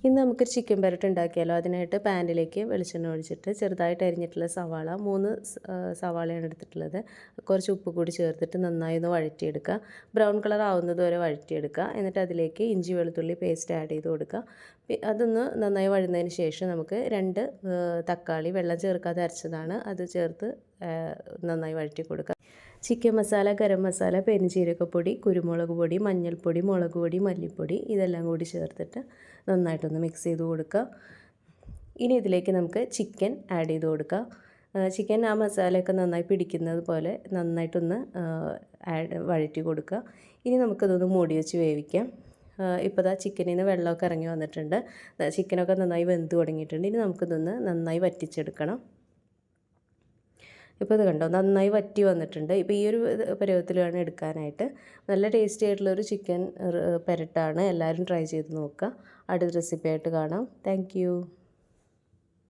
ഇന്ന് നമുക്കൊരു ചിക്കൻ പെരട്ട് ഉണ്ടാക്കിയാലോ. അതിനായിട്ട് പാനിലേക്ക് വെളിച്ചെണ്ണ ഒഴിച്ചിട്ട് ചെറുതായിട്ട് അരിഞ്ഞിട്ടുള്ള സവാള 3 സവാളയാണ് എടുത്തിട്ടുള്ളത്. കുറച്ച് ഉപ്പ് കൂടി ചേർത്തിട്ട് നന്നായി ഒന്ന് വഴറ്റിയെടുക്കുക. ബ്രൗൺ കളർ ആവുന്നത് വരെ വഴറ്റിയെടുക്കുക. എന്നിട്ട് അതിലേക്ക് ഇഞ്ചി വെളുത്തുള്ളി പേസ്റ്റ് ആഡ് ചെയ്ത് കൊടുക്കുക. അതൊന്ന് നന്നായി വഴന്നതിന് ശേഷം നമുക്ക് 2 തക്കാളി വെള്ളം ചേർക്കാതെ അരച്ചതാണ് അത് ചേർത്ത് നന്നായി വഴറ്റി കൊടുക്കുക. ചിക്കൻ മസാല, ഗരം മസാല, പെരുംജീരകപ്പൊടി, കുരുമുളക് പൊടി, മഞ്ഞൾപ്പൊടി, മുളക് പൊടി, മല്ലിപ്പൊടി ഇതെല്ലാം കൂടി ചേർത്തിട്ട് നന്നായിട്ടൊന്ന് മിക്സ് ചെയ്ത് കൊടുക്കുക. ഇനി ഇതിലേക്ക് നമുക്ക് ചിക്കൻ ആഡ് ചെയ്ത് കൊടുക്കുക. ചിക്കൻ ആ മസാലയൊക്കെ നന്നായി പിടിക്കുന്നത് പോലെ നന്നായിട്ടൊന്ന് വഴറ്റി കൊടുക്കുക. ഇനി നമുക്കതൊന്ന് മൂടി വെച്ച് വേവിക്കാം. ഇപ്പോൾ ദാ ചിക്കനിൽ നിന്ന് വെള്ളമൊക്കെ ഇറങ്ങി വന്നിട്ടുണ്ട്. ചിക്കനൊക്കെ നന്നായി വെന്ത് തുടങ്ങിയിട്ടുണ്ട്. ഇനി നമുക്കിതൊന്ന് നന്നായി വറ്റിച്ചെടുക്കണം. ഇപ്പോൾ ഇത് കണ്ടോ, നന്നായി വറ്റി വന്നിട്ടുണ്ട്. ഇപ്പോൾ ഈ ഒരു പരുവത്തിൽ വേണം എടുക്കാനായിട്ട്. നല്ല ടേസ്റ്റി ആയിട്ടുള്ളൊരു ചിക്കൻ പെരട്ടാണ്. എല്ലാവരും ട്രൈ ചെയ്ത് നോക്കുക. അടുത്ത റെസിപ്പി ആയിട്ട് കാണാം. താങ്ക്